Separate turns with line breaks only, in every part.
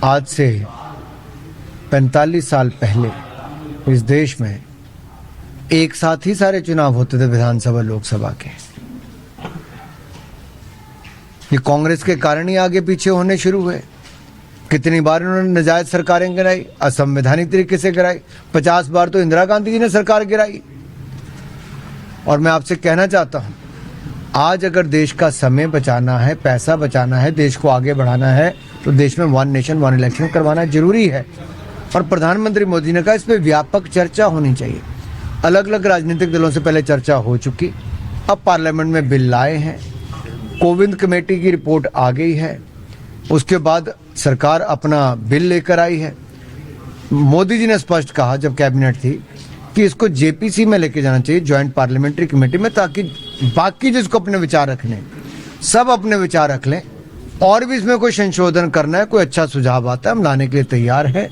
आज से 45 साल पहले इस देश में एक साथ ही सारे चुनाव होते थे विधानसभा लोकसभा के। ये कांग्रेस के कारण ही आगे पीछे होने शुरू हुए। कितनी बार उन्होंने नाजायज सरकारें गिराई, असंवैधानिक तरीके से गिराई। 50 बार तो इंदिरा गांधी जी ने सरकार गिराई। और मैं आपसे कहना चाहता हूं, आज अगर देश का समय बचाना है, पैसा बचाना है, देश को आगे बढ़ाना है, तो देश में वन नेशन वन इलेक्शन करवाना जरूरी है। और प्रधानमंत्री मोदी ने कहा इस पर व्यापक चर्चा होनी चाहिए। अलग अलग राजनीतिक दलों से पहले चर्चा हो चुकी, अब पार्लियामेंट में बिल लाए हैं, कोविंद कमेटी की रिपोर्ट आ गई है, उसके बाद सरकार अपना बिल लेकर आई है। मोदी जी ने स्पष्ट कहा जब कैबिनेट थी कि इसको जेपीसी में लेके जाना चाहिए, ज्वाइंट पार्लियामेंट्री कमेटी में, ताकि बाकी जिसको अपने विचार रखने सब अपने विचार रख लें। और भी इसमें कोई संशोधन करना है, कोई अच्छा सुझाव आता है, हम लाने के लिए तैयार हैं।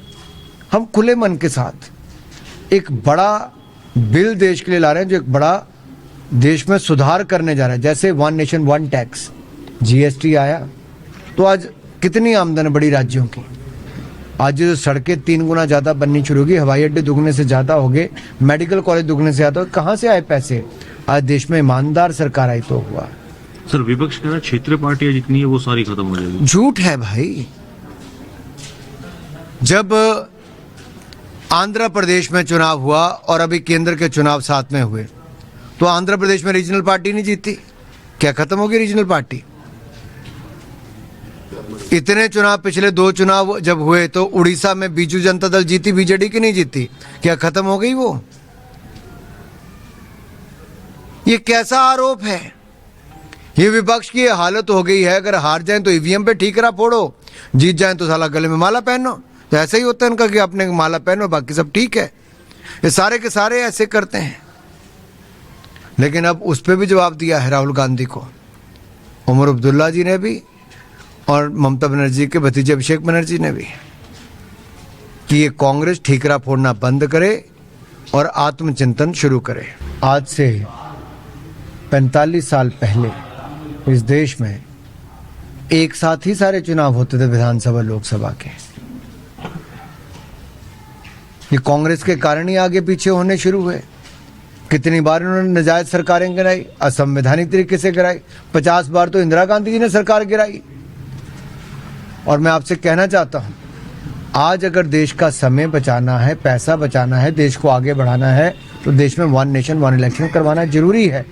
हम खुले मन के साथ एक बड़ा बिल देश के लिए ला रहे हैं, जो एक बड़ा देश में सुधार करने जा रहा है। जैसे one nation one tax, GST आया तो आज कितनी आमदन बढ़ी राज्यों की। आज जो सड़कें 3 गुना ज्यादा बननी शुरू होगी, हवाई अड्डे दुगने से ज्यादा हो गए, मेडिकल कॉलेज दुगने से ज्यादा, कहां से आए पैसे? आज देश में ईमानदार सरकार आई तो हुआ।
सर, विपक्ष कह रहा है क्षेत्रीय पार्टियां जितनी है वो सारी खत्म हो जाएगी।
झूठ है भाई। जब आंध्र प्रदेश में चुनाव हुआ और अभी केंद्र के चुनाव साथ में हुए, तो आंध्र प्रदेश में रीजनल पार्टी नहीं जीती। क्या खत्म हो गई रीजनल पार्टी? इतने चुनाव, पिछले 2 चुनाव जब हुए तो उड़ीसा में बीजू जनता दल जीती, बीजेडी की नहीं जीती। क्या खत्म हो गई वो? ये कैसा आरोप है? ये विपक्ष की हालत हो गई है। अगर हार जाए तो ईवीएम पे ठीकरा फोड़ो, जीत जाए तो साला गले में माला पहनो। तो ऐसा ही होता है इनका कि अपने माला पहनो, बाकी सब ठीक है। ये सारे के सारे ऐसे करते हैं। लेकिन अब उस पर भी जवाब दिया है राहुल गांधी को, उमर अब्दुल्ला जी ने भी, और ममता बनर्जी के भतीजे अभिषेक बनर्जी ने भी, कि ये कांग्रेस ठीकरा फोड़ना बंद करे और आत्मचिंतन शुरू करे। आज से 45 साल पहले इस देश में एक साथ ही सारे चुनाव होते थे विधानसभा लोकसभा के। ये कांग्रेस के कारण ही आगे पीछे होने शुरू हुए। कितनी बार उन्होंने नाजायज सरकारें गिराई, असंवैधानिक तरीके से गिराई। 50 बार तो इंदिरा गांधी जी ने सरकार गिराई। और मैं आपसे कहना चाहता हूं, आज अगर देश का समय बचाना है, पैसा बचाना है, देश को आगे बढ़ाना है, तो देश में वन नेशन वन इलेक्शन करवाना जरूरी है।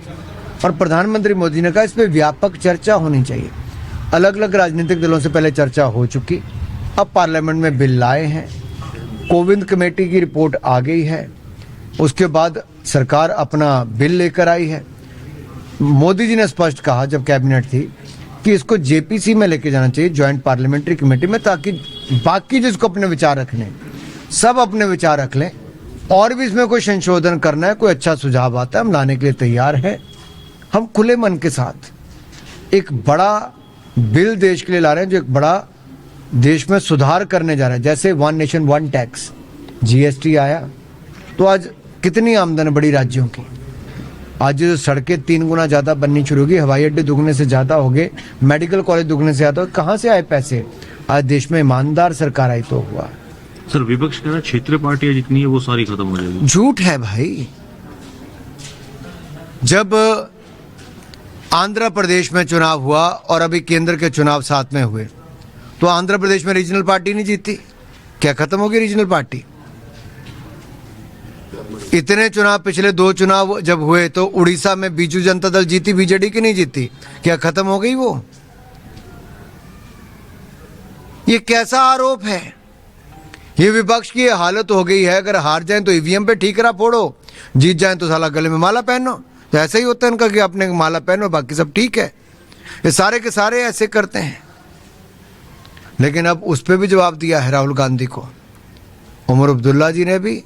और प्रधानमंत्री मोदी ने कहा इस पर व्यापक चर्चा होनी चाहिए। अलग अलग राजनीतिक दलों से पहले चर्चा हो चुकी, अब पार्लियामेंट में बिल लाए हैं, कोविंद कमेटी की रिपोर्ट आ गई है, उसके बाद सरकार अपना बिल लेकर आई है। मोदी जी ने स्पष्ट कहा जब कैबिनेट थी कि इसको जेपीसी में लेके जाना चाहिए, ज्वाइंट पार्लियामेंट्री कमेटी में, ताकि बाकी जिसको अपने विचार रखने सब अपने विचार रख लें। और भी इसमें कोई संशोधन करना है, कोई अच्छा सुझाव आता है, हम लाने के लिए तैयार हैं। हम खुले मन के साथ एक बड़ा बिल देश के लिए ला रहे हैं, जो एक बड़ा देश में सुधार करने जा रहा है। जैसे one nation one tax, GST आया तो आज कितनी आमदन बढ़ी राज्यों की। आज जो सड़कें 3 गुना ज्यादा बननी शुरू होगी, हवाई अड्डे दुगने से ज्यादा हो गए, मेडिकल कॉलेज दुगने से ज्यादा, कहां से आए पैसे? आज देश में ईमानदार सरकार आई तो हुआ।
सर, विपक्ष कह रहा है क्षेत्रीय पार्टियां जितनी है वो सारी खत्म हो जाएगी।
झूठ है भाई। जब आंध्र प्रदेश में चुनाव हुआ और अभी केंद्र के चुनाव साथ में हुए, तो आंध्र प्रदेश में रीजनल पार्टी नहीं जीती। क्या खत्म हो गई रीजनल पार्टी? इतने चुनाव, पिछले 2 चुनाव जब हुए तो उड़ीसा में बीजू जनता दल जीती, बीजेडी की नहीं जीती। क्या खत्म हो गई वो? ये कैसा आरोप है? ये विपक्ष की हालत हो गई है। अगर हार जाए तो ईवीएम पे ठीकरा फोड़ो, जीत जाए तो साला गले में माला पहनो। तो ऐसा ही होता है इनका कि अपने माला पहनो, बाकी सब ठीक है। ये सारे के सारे ऐसे करते हैं। लेकिन अब उस पर भी जवाब दिया है राहुल गांधी को, उमर अब्दुल्ला जी ने भी,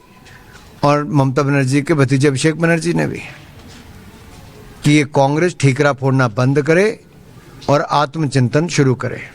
और ममता बनर्जी के भतीजे अभिषेक बनर्जी ने भी, कि ये कांग्रेस ठीकरा फोड़ना बंद करे और आत्मचिंतन शुरू करे।